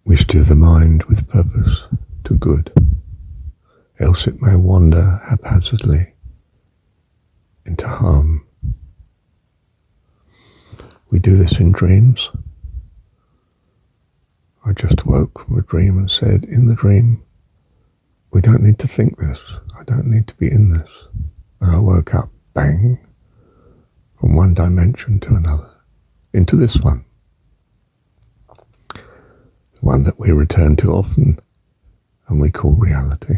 We steer the mind with purpose to good, else it may wander haphazardly into harm. We do this in dreams. I just woke from a dream and said, in the dream, we don't need to think this. I don't need to be in this. And I woke up, bang, from one dimension to another, into this one. One that we return to often and we call reality.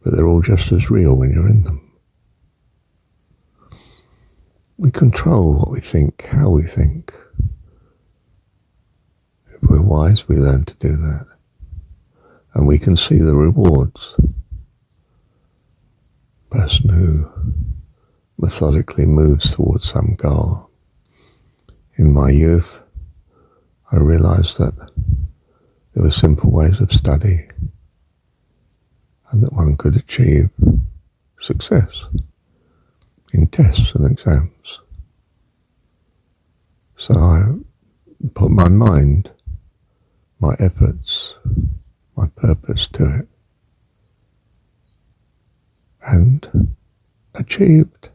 But they're all just as real when you're in them. We control what we think, how we think. If we're wise, we learn to do that. And we can see the rewards. A person who methodically moves towards some goal. In my youth, I realized that there were simple ways of study and that one could achieve success in tests and exams. So I put my mind, my efforts, my purpose to it and achieved.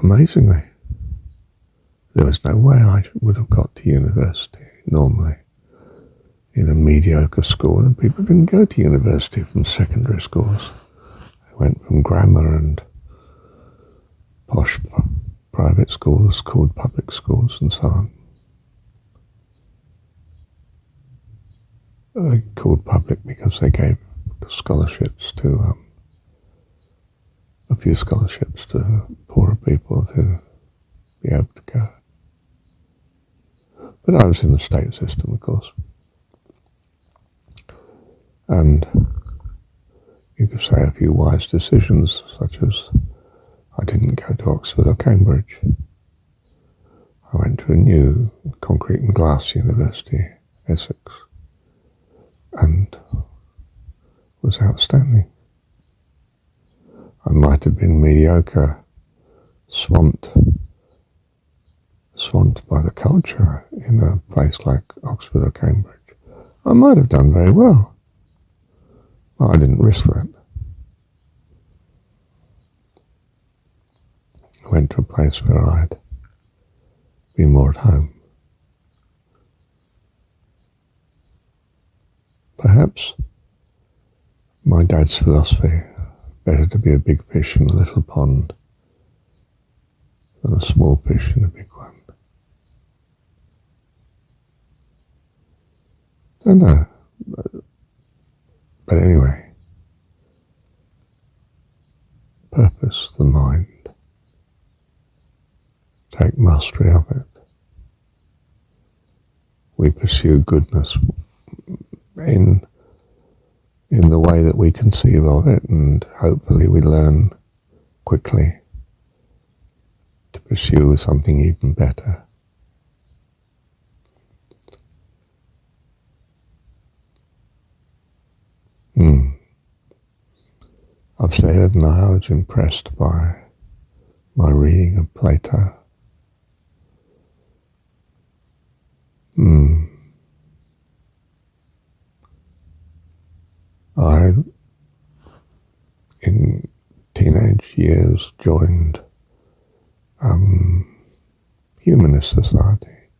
Amazingly, there was no way I would have got to university normally in a mediocre school, and people didn't go to university from secondary schools. They went from grammar and posh private schools called public schools and so on. They called public because they gave scholarships to a few scholarships to poorer people to be able to go. But I was in the state system, of course. And you could say a few wise decisions, such as I didn't go to Oxford or Cambridge. I went to a new concrete and glass university, Essex, and was outstanding. I might have been mediocre, swamped by the culture in a place like Oxford or Cambridge. I might have done very well. Well, I didn't risk that. I went to a place where I'd be more at home. Perhaps my dad's philosophy, better to be a big fish in a little pond than a small fish in a big one. Don't know. But anyway, purpose, the mind. Take mastery of it. We pursue goodness in the way that we conceive of it, and hopefully we learn quickly to pursue something even better. I've said, and I was impressed by my reading of Plato. I, in teenage years, joined humanist society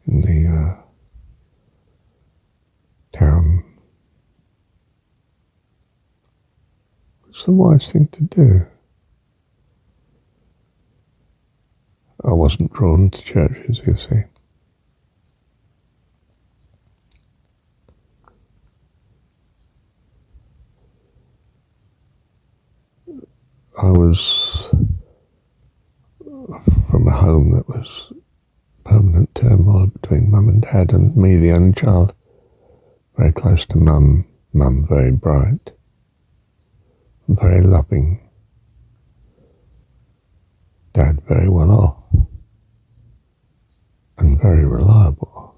in the town. It's the wise thing to do. I wasn't drawn to churches, you see. I was from a home that was permanent turmoil between mum and dad, and me, the only child, very close to mum. Mum very bright, very loving. Dad very well off and very reliable.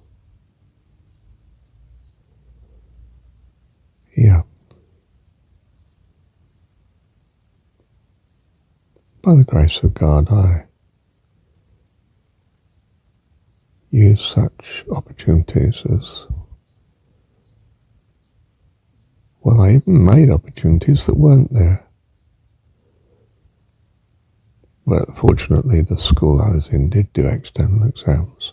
Yeah. By the grace of God, I use such opportunities as, well, I even made opportunities that weren't there. But fortunately, the school I was in did do external exams.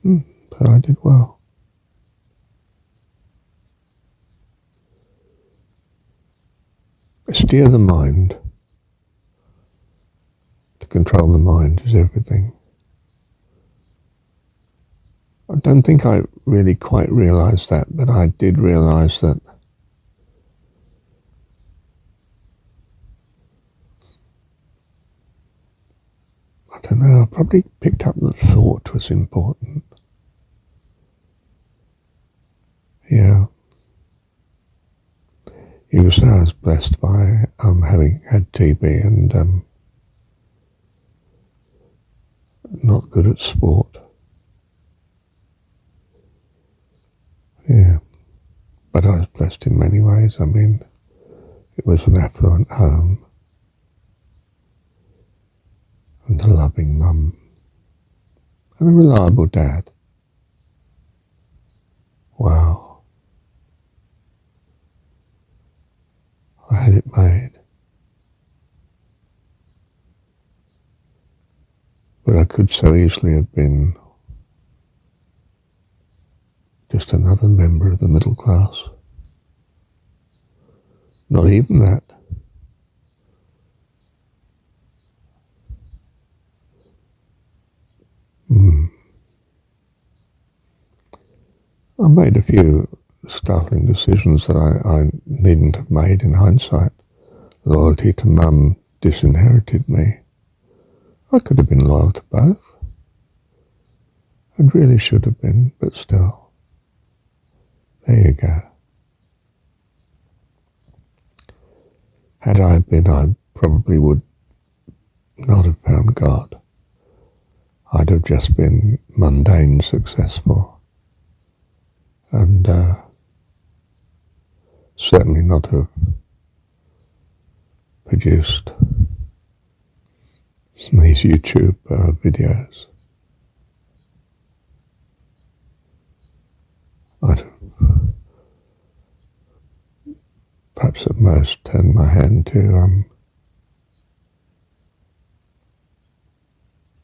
But I did well. Steer the mind. To control the mind is everything. I don't think I really quite realised that, but I did realise that I don't know, I probably picked up that thought was important. Yeah. You could say I was blessed by having had TB and not good at sport. Yeah. But I was blessed in many ways. I mean, it was an affluent home and a loving mum and a reliable dad. Wow. I had it made. But I could so easily have been just another member of the middle class. Not even that. I made a few startling decisions that I needn't have made in hindsight. Loyalty to mum disinherited me. I could have been loyal to both. And really should have been, but still. There you go. Had I been, I probably would not have found God. I'd have just been mundane successful. And certainly not have produced these YouTube videos. I'd have perhaps at most turned my hand to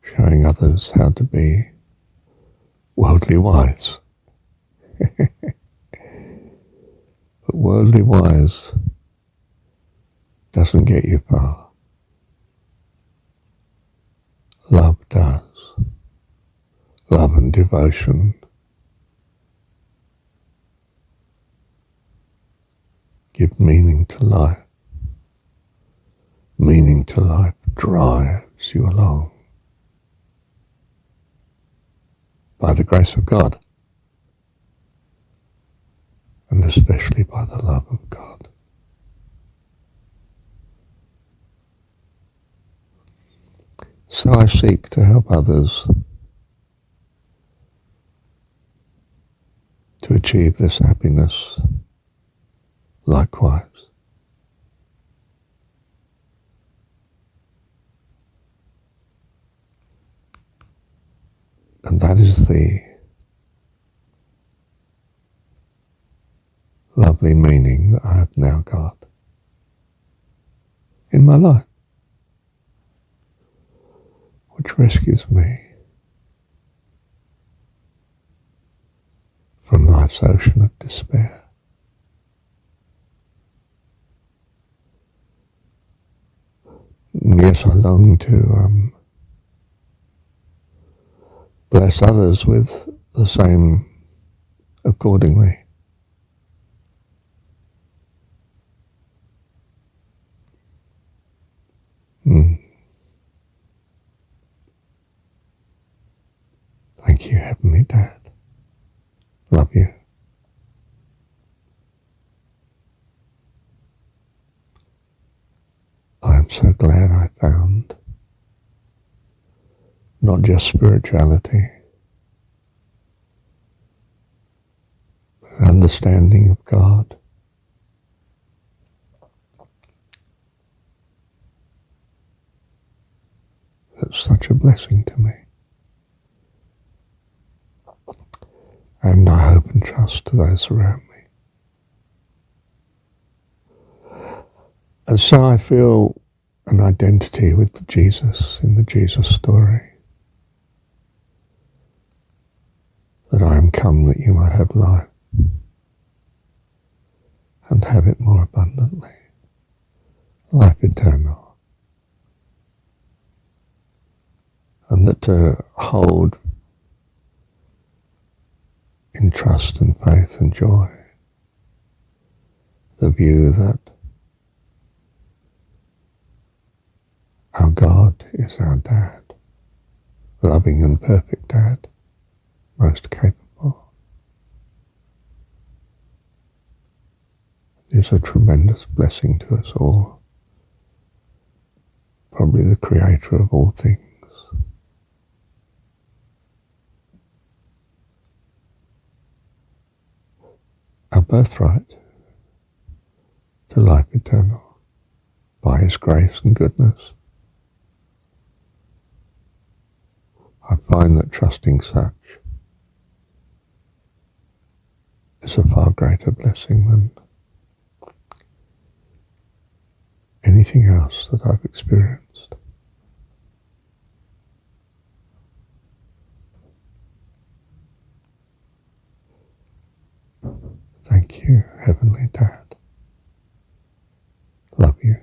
showing others how to be worldly wise. But worldly wise doesn't get you far. Love does. Love and devotion give meaning to life. Meaning to life drives you along. By the grace of God. And especially by the love of God. So I seek to help others to achieve this happiness likewise. And that is the lovely meaning that I have now got in my life, which rescues me from life's ocean of despair. And yes, I long to bless others with the same accordingly. Thank you, Heavenly Dad. Love you. I am so glad I found not just spirituality, but an understanding of God. That's such a blessing to me. and I hope and trust to those around me. And so I feel an identity with Jesus in the Jesus story. That I am come that you might have life and have it more abundantly. Life eternal. And that to hold in trust and faith and joy the view that our God is our dad, loving and perfect dad, most capable, is a tremendous blessing to us all. Probably the creator of all things. Our birthright to life eternal by his grace and goodness. I find that trusting such is a far greater blessing than anything else that I've experienced. Thank you, Heavenly Dad. Love you.